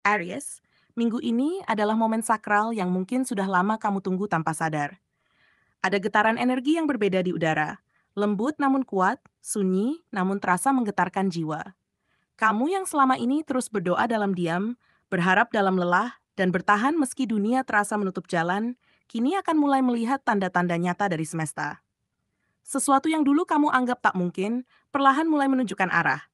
Aries, minggu ini adalah momen sakral yang mungkin sudah lama kamu tunggu tanpa sadar. Ada getaran energi yang berbeda di udara. Lembut namun kuat, sunyi namun terasa menggetarkan jiwa. Kamu yang selama ini terus berdoa dalam diam, berharap dalam lelah, dan bertahan meski dunia terasa menutup jalan, kini akan mulai melihat tanda-tanda nyata dari semesta. Sesuatu yang dulu kamu anggap tak mungkin, perlahan mulai menunjukkan arah.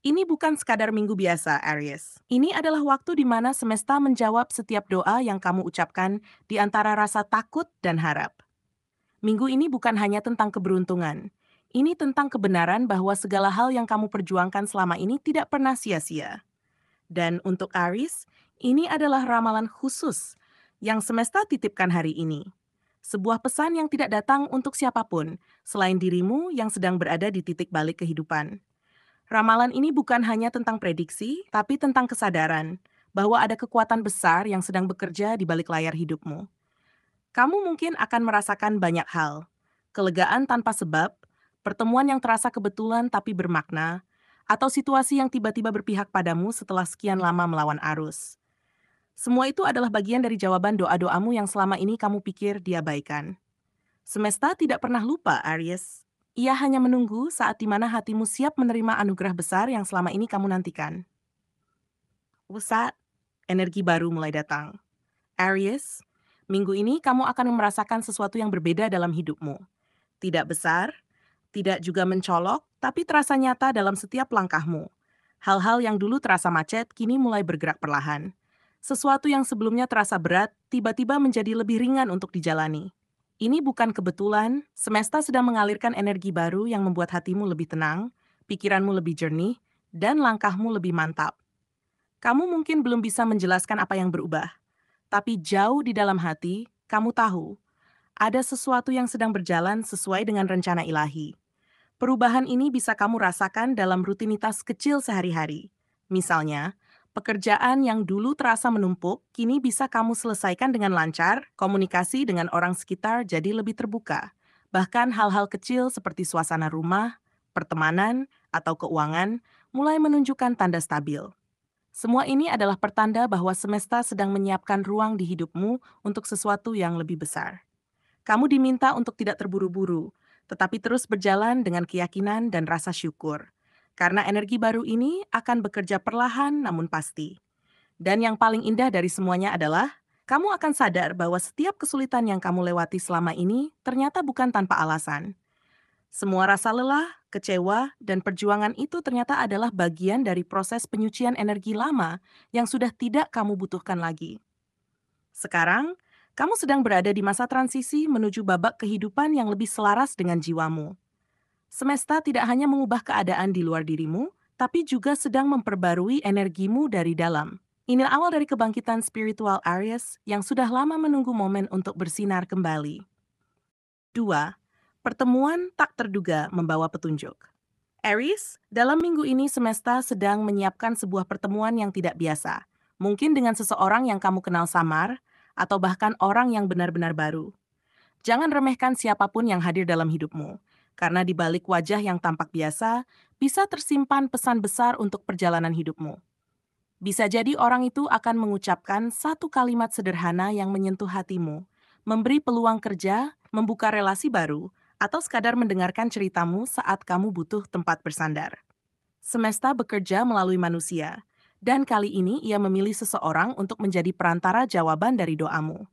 Ini bukan sekadar minggu biasa, Aries. Ini adalah waktu di mana semesta menjawab setiap doa yang kamu ucapkan di antara rasa takut dan harap. Minggu ini bukan hanya tentang keberuntungan. Ini tentang kebenaran bahwa segala hal yang kamu perjuangkan selama ini tidak pernah sia-sia. Dan untuk Aries, ini adalah ramalan khusus yang semesta titipkan hari ini. Sebuah pesan yang tidak datang untuk siapapun, selain dirimu yang sedang berada di titik balik kehidupan. Ramalan ini bukan hanya tentang prediksi, tapi tentang kesadaran bahwa ada kekuatan besar yang sedang bekerja di balik layar hidupmu. Kamu mungkin akan merasakan banyak hal, kelegaan tanpa sebab, pertemuan yang terasa kebetulan tapi bermakna, atau situasi yang tiba-tiba berpihak padamu setelah sekian lama melawan arus. Semua itu adalah bagian dari jawaban doa-doamu yang selama ini kamu pikir diabaikan. Semesta tidak pernah lupa, Aries. Ia hanya menunggu saat di mana hatimu siap menerima anugerah besar yang selama ini kamu nantikan. Saat energi baru mulai datang. Aries, minggu ini kamu akan merasakan sesuatu yang berbeda dalam hidupmu. Tidak besar, tidak juga mencolok, tapi terasa nyata dalam setiap langkahmu. Hal-hal yang dulu terasa macet kini mulai bergerak perlahan. Sesuatu yang sebelumnya terasa berat tiba-tiba menjadi lebih ringan untuk dijalani. Ini bukan kebetulan, semesta sedang mengalirkan energi baru yang membuat hatimu lebih tenang, pikiranmu lebih jernih, dan langkahmu lebih mantap. Kamu mungkin belum bisa menjelaskan apa yang berubah, tapi jauh di dalam hati, kamu tahu, ada sesuatu yang sedang berjalan sesuai dengan rencana ilahi. Perubahan ini bisa kamu rasakan dalam rutinitas kecil sehari-hari. Misalnya, pekerjaan yang dulu terasa menumpuk, kini bisa kamu selesaikan dengan lancar, komunikasi dengan orang sekitar jadi lebih terbuka. Bahkan hal-hal kecil seperti suasana rumah, pertemanan, atau keuangan mulai menunjukkan tanda stabil. Semua ini adalah pertanda bahwa semesta sedang menyiapkan ruang di hidupmu untuk sesuatu yang lebih besar. Kamu diminta untuk tidak terburu-buru, tetapi terus berjalan dengan keyakinan dan rasa syukur. Karena energi baru ini akan bekerja perlahan namun pasti. Dan yang paling indah dari semuanya adalah, kamu akan sadar bahwa setiap kesulitan yang kamu lewati selama ini ternyata bukan tanpa alasan. Semua rasa lelah, kecewa, dan perjuangan itu ternyata adalah bagian dari proses penyucian energi lama yang sudah tidak kamu butuhkan lagi. Sekarang, kamu sedang berada di masa transisi menuju babak kehidupan yang lebih selaras dengan jiwamu. Semesta tidak hanya mengubah keadaan di luar dirimu, tapi juga sedang memperbarui energimu dari dalam. Ini awal dari kebangkitan spiritual Aries yang sudah lama menunggu momen untuk bersinar kembali. 2. Pertemuan tak terduga membawa petunjuk. Aries, dalam minggu ini semesta sedang menyiapkan sebuah pertemuan yang tidak biasa. Mungkin dengan seseorang yang kamu kenal samar, atau bahkan orang yang benar-benar baru. Jangan remehkan siapapun yang hadir dalam hidupmu, karena di balik wajah yang tampak biasa, bisa tersimpan pesan besar untuk perjalanan hidupmu. Bisa jadi orang itu akan mengucapkan satu kalimat sederhana yang menyentuh hatimu, memberi peluang kerja, membuka relasi baru, atau sekadar mendengarkan ceritamu saat kamu butuh tempat bersandar. Semesta bekerja melalui manusia, dan kali ini ia memilih seseorang untuk menjadi perantara jawaban dari doamu.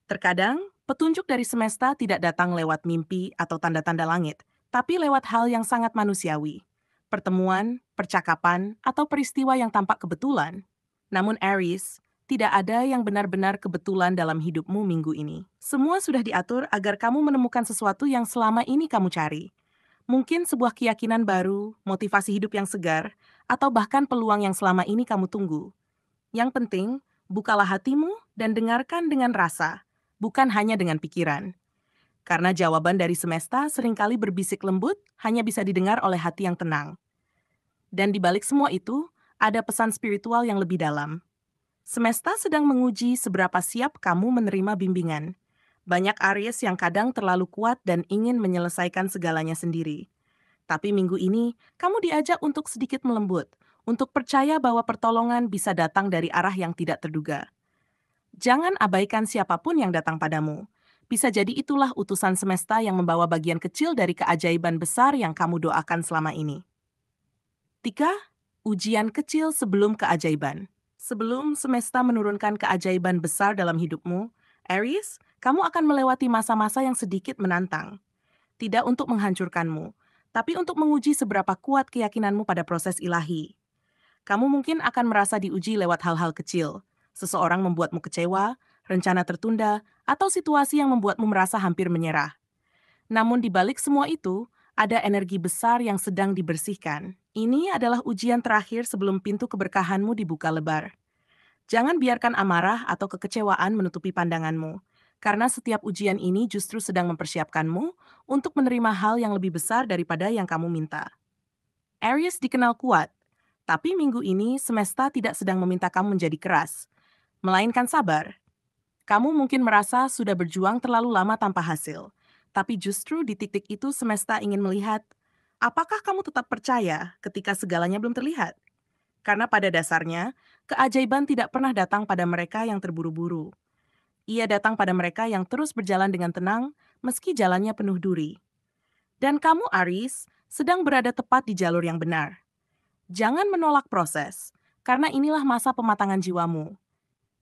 Terkadang, petunjuk dari semesta tidak datang lewat mimpi atau tanda-tanda langit, tapi lewat hal yang sangat manusiawi. Pertemuan, percakapan, atau peristiwa yang tampak kebetulan. Namun Aries, tidak ada yang benar-benar kebetulan dalam hidupmu minggu ini. Semua sudah diatur agar kamu menemukan sesuatu yang selama ini kamu cari. Mungkin sebuah keyakinan baru, motivasi hidup yang segar, atau bahkan peluang yang selama ini kamu tunggu. Yang penting, bukalah hatimu dan dengarkan dengan rasa, bukan hanya dengan pikiran. Karena jawaban dari semesta seringkali berbisik lembut hanya bisa didengar oleh hati yang tenang. Dan di balik semua itu, ada pesan spiritual yang lebih dalam. Semesta sedang menguji seberapa siap kamu menerima bimbingan. Banyak Aries yang kadang terlalu kuat dan ingin menyelesaikan segalanya sendiri. Tapi minggu ini, kamu diajak untuk sedikit melembut, untuk percaya bahwa pertolongan bisa datang dari arah yang tidak terduga. Jangan abaikan siapapun yang datang padamu. Bisa jadi itulah utusan semesta yang membawa bagian kecil dari keajaiban besar yang kamu doakan selama ini. 3. Ujian kecil sebelum keajaiban. Sebelum semesta menurunkan keajaiban besar dalam hidupmu, Aries, kamu akan melewati masa-masa yang sedikit menantang. Tidak untuk menghancurkanmu, tapi untuk menguji seberapa kuat keyakinanmu pada proses ilahi. Kamu mungkin akan merasa diuji lewat hal-hal kecil. Seseorang membuatmu kecewa, rencana tertunda, atau situasi yang membuatmu merasa hampir menyerah. Namun di balik semua itu, ada energi besar yang sedang dibersihkan. Ini adalah ujian terakhir sebelum pintu keberkahanmu dibuka lebar. Jangan biarkan amarah atau kekecewaan menutupi pandanganmu, karena setiap ujian ini justru sedang mempersiapkanmu untuk menerima hal yang lebih besar daripada yang kamu minta. Aries dikenal kuat, tapi minggu ini semesta tidak sedang meminta kamu menjadi keras, melainkan sabar. Kamu mungkin merasa sudah berjuang terlalu lama tanpa hasil, tapi justru di titik itu semesta ingin melihat, apakah kamu tetap percaya ketika segalanya belum terlihat? Karena pada dasarnya, keajaiban tidak pernah datang pada mereka yang terburu-buru. Ia datang pada mereka yang terus berjalan dengan tenang, meski jalannya penuh duri. Dan kamu, Aries, sedang berada tepat di jalur yang benar. Jangan menolak proses, karena inilah masa pematangan jiwamu.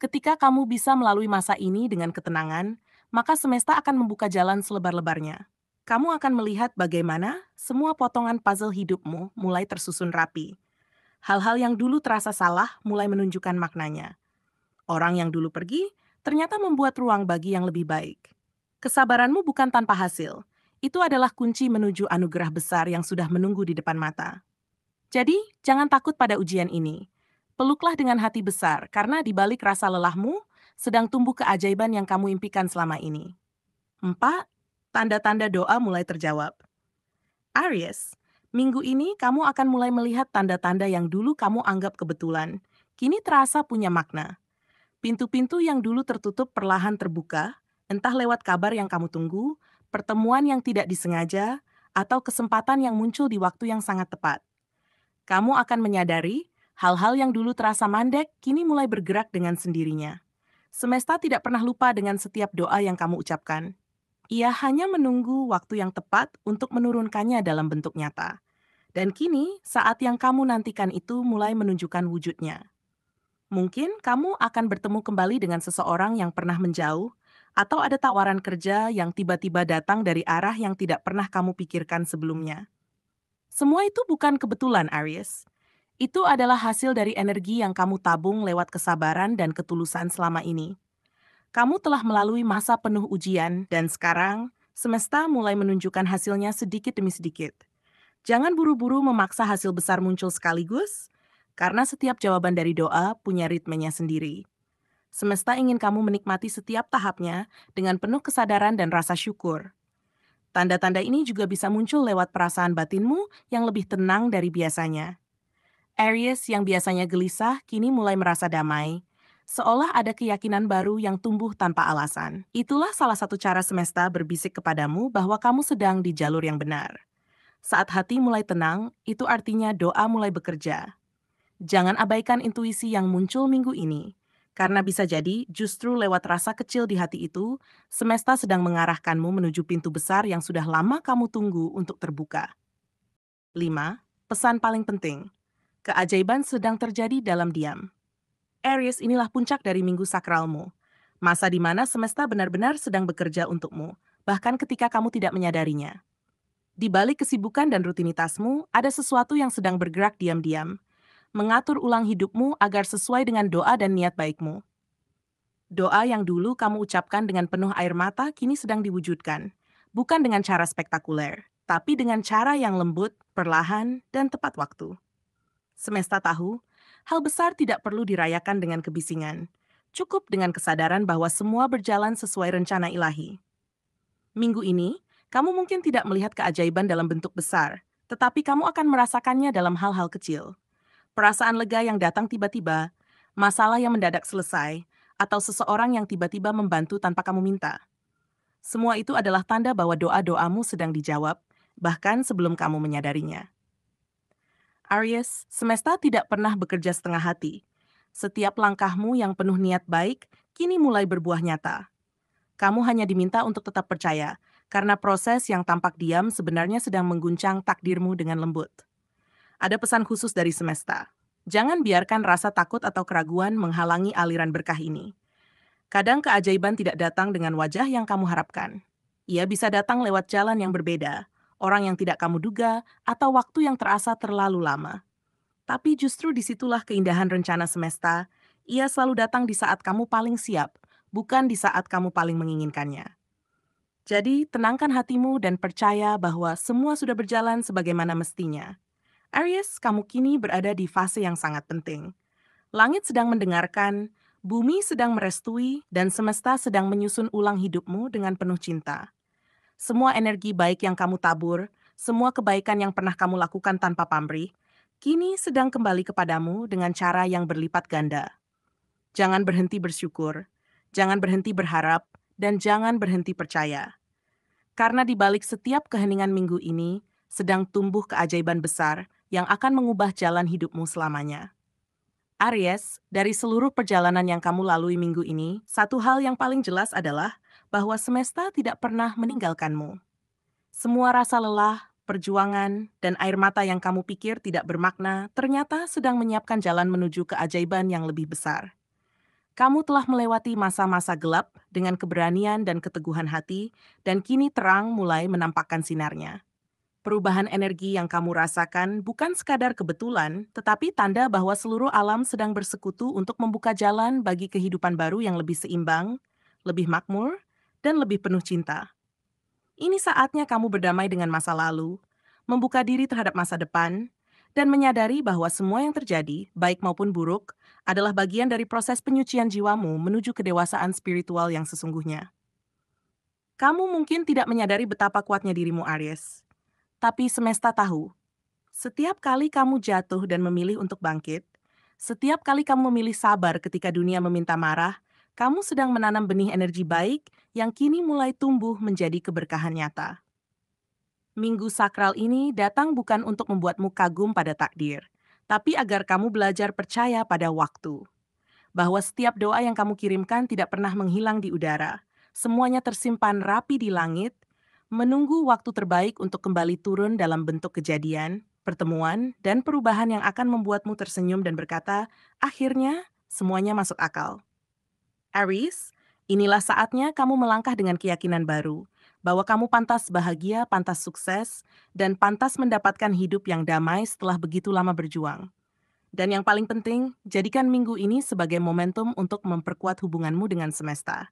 Ketika kamu bisa melalui masa ini dengan ketenangan, maka semesta akan membuka jalan selebar-lebarnya. Kamu akan melihat bagaimana semua potongan puzzle hidupmu mulai tersusun rapi. Hal-hal yang dulu terasa salah mulai menunjukkan maknanya. Orang yang dulu pergi ternyata membuat ruang bagi yang lebih baik. Kesabaranmu bukan tanpa hasil. Itu adalah kunci menuju anugerah besar yang sudah menunggu di depan mata. Jadi, jangan takut pada ujian ini. Peluklah dengan hati besar, karena di balik rasa lelahmu, sedang tumbuh keajaiban yang kamu impikan selama ini. 4. Tanda-tanda doa mulai terjawab. Aries, minggu ini kamu akan mulai melihat tanda-tanda yang dulu kamu anggap kebetulan. Kini terasa punya makna. Pintu-pintu yang dulu tertutup perlahan terbuka, entah lewat kabar yang kamu tunggu, pertemuan yang tidak disengaja, atau kesempatan yang muncul di waktu yang sangat tepat. Kamu akan menyadari, hal-hal yang dulu terasa mandek kini mulai bergerak dengan sendirinya. Semesta tidak pernah lupa dengan setiap doa yang kamu ucapkan. Ia hanya menunggu waktu yang tepat untuk menurunkannya dalam bentuk nyata. Dan kini, saat yang kamu nantikan itu mulai menunjukkan wujudnya. Mungkin kamu akan bertemu kembali dengan seseorang yang pernah menjauh, atau ada tawaran kerja yang tiba-tiba datang dari arah yang tidak pernah kamu pikirkan sebelumnya. Semua itu bukan kebetulan, Aries. Itu adalah hasil dari energi yang kamu tabung lewat kesabaran dan ketulusan selama ini. Kamu telah melalui masa penuh ujian, dan sekarang semesta mulai menunjukkan hasilnya sedikit demi sedikit. Jangan buru-buru memaksa hasil besar muncul sekaligus, karena setiap jawaban dari doa punya ritmenya sendiri. Semesta ingin kamu menikmati setiap tahapnya dengan penuh kesadaran dan rasa syukur. Tanda-tanda ini juga bisa muncul lewat perasaan batinmu yang lebih tenang dari biasanya. Aries yang biasanya gelisah kini mulai merasa damai, seolah ada keyakinan baru yang tumbuh tanpa alasan. Itulah salah satu cara semesta berbisik kepadamu bahwa kamu sedang di jalur yang benar. Saat hati mulai tenang, itu artinya doa mulai bekerja. Jangan abaikan intuisi yang muncul minggu ini, karena bisa jadi justru lewat rasa kecil di hati itu, semesta sedang mengarahkanmu menuju pintu besar yang sudah lama kamu tunggu untuk terbuka. 5. Pesan paling penting. Keajaiban sedang terjadi dalam diam. Aries, inilah puncak dari minggu sakralmu. Masa di mana semesta benar-benar sedang bekerja untukmu, bahkan ketika kamu tidak menyadarinya. Di balik kesibukan dan rutinitasmu, ada sesuatu yang sedang bergerak diam-diam, mengatur ulang hidupmu agar sesuai dengan doa dan niat baikmu. Doa yang dulu kamu ucapkan dengan penuh air mata kini sedang diwujudkan, bukan dengan cara spektakuler, tapi dengan cara yang lembut, perlahan, dan tepat waktu. Semesta tahu, hal besar tidak perlu dirayakan dengan kebisingan. Cukup dengan kesadaran bahwa semua berjalan sesuai rencana ilahi. Minggu ini, kamu mungkin tidak melihat keajaiban dalam bentuk besar, tetapi kamu akan merasakannya dalam hal-hal kecil. Perasaan lega yang datang tiba-tiba, masalah yang mendadak selesai, atau seseorang yang tiba-tiba membantu tanpa kamu minta. Semua itu adalah tanda bahwa doa-doamu sedang dijawab, bahkan sebelum kamu menyadarinya. Aries, semesta tidak pernah bekerja setengah hati. Setiap langkahmu yang penuh niat baik kini mulai berbuah nyata. Kamu hanya diminta untuk tetap percaya, karena proses yang tampak diam sebenarnya sedang mengguncang takdirmu dengan lembut. Ada pesan khusus dari semesta. Jangan biarkan rasa takut atau keraguan menghalangi aliran berkah ini. Kadang keajaiban tidak datang dengan wajah yang kamu harapkan. Ia bisa datang lewat jalan yang berbeda, orang yang tidak kamu duga, atau waktu yang terasa terlalu lama. Tapi justru disitulah keindahan rencana semesta. Ia selalu datang di saat kamu paling siap, bukan di saat kamu paling menginginkannya. Jadi, tenangkan hatimu dan percaya bahwa semua sudah berjalan sebagaimana mestinya. Aries, kamu kini berada di fase yang sangat penting. Langit sedang mendengarkan, bumi sedang merestui, dan semesta sedang menyusun ulang hidupmu dengan penuh cinta. Semua energi baik yang kamu tabur, semua kebaikan yang pernah kamu lakukan tanpa pamrih, kini sedang kembali kepadamu dengan cara yang berlipat ganda. Jangan berhenti bersyukur, jangan berhenti berharap, dan jangan berhenti percaya. Karena di balik setiap keheningan minggu ini, sedang tumbuh keajaiban besar yang akan mengubah jalan hidupmu selamanya. Aries, dari seluruh perjalanan yang kamu lalui minggu ini, satu hal yang paling jelas adalah bahwa semesta tidak pernah meninggalkanmu. Semua rasa lelah, perjuangan, dan air mata yang kamu pikir tidak bermakna ternyata sedang menyiapkan jalan menuju keajaiban yang lebih besar. Kamu telah melewati masa-masa gelap dengan keberanian dan keteguhan hati, dan kini terang mulai menampakkan sinarnya. Perubahan energi yang kamu rasakan bukan sekadar kebetulan, tetapi tanda bahwa seluruh alam sedang bersekutu untuk membuka jalan bagi kehidupan baru yang lebih seimbang, lebih makmur, dan lebih penuh cinta. Ini saatnya kamu berdamai dengan masa lalu, membuka diri terhadap masa depan, dan menyadari bahwa semua yang terjadi, baik maupun buruk, adalah bagian dari proses penyucian jiwamu menuju kedewasaan spiritual yang sesungguhnya. Kamu mungkin tidak menyadari betapa kuatnya dirimu, Aries. Tapi semesta tahu, setiap kali kamu jatuh dan memilih untuk bangkit, setiap kali kamu memilih sabar ketika dunia meminta marah, kamu sedang menanam benih energi baik yang kini mulai tumbuh menjadi keberkahan nyata. Minggu sakral ini datang bukan untuk membuatmu kagum pada takdir, tapi agar kamu belajar percaya pada waktu. Bahwa setiap doa yang kamu kirimkan tidak pernah menghilang di udara. Semuanya tersimpan rapi di langit, menunggu waktu terbaik untuk kembali turun dalam bentuk kejadian, pertemuan, dan perubahan yang akan membuatmu tersenyum dan berkata, akhirnya semuanya masuk akal. Aries, inilah saatnya kamu melangkah dengan keyakinan baru, bahwa kamu pantas bahagia, pantas sukses, dan pantas mendapatkan hidup yang damai setelah begitu lama berjuang. Dan yang paling penting, jadikan minggu ini sebagai momentum untuk memperkuat hubunganmu dengan semesta.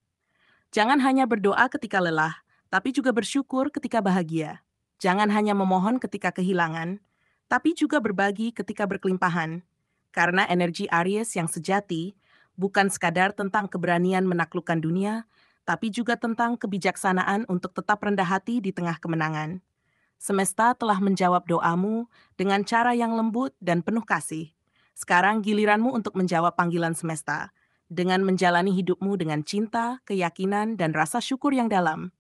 Jangan hanya berdoa ketika lelah, tapi juga bersyukur ketika bahagia. Jangan hanya memohon ketika kehilangan, tapi juga berbagi ketika berkelimpahan. Karena energi Aries yang sejati bukan sekadar tentang keberanian menaklukkan dunia, tapi juga tentang kebijaksanaan untuk tetap rendah hati di tengah kemenangan. Semesta telah menjawab doamu dengan cara yang lembut dan penuh kasih. Sekarang giliranmu untuk menjawab panggilan semesta, dengan menjalani hidupmu dengan cinta, keyakinan, dan rasa syukur yang dalam.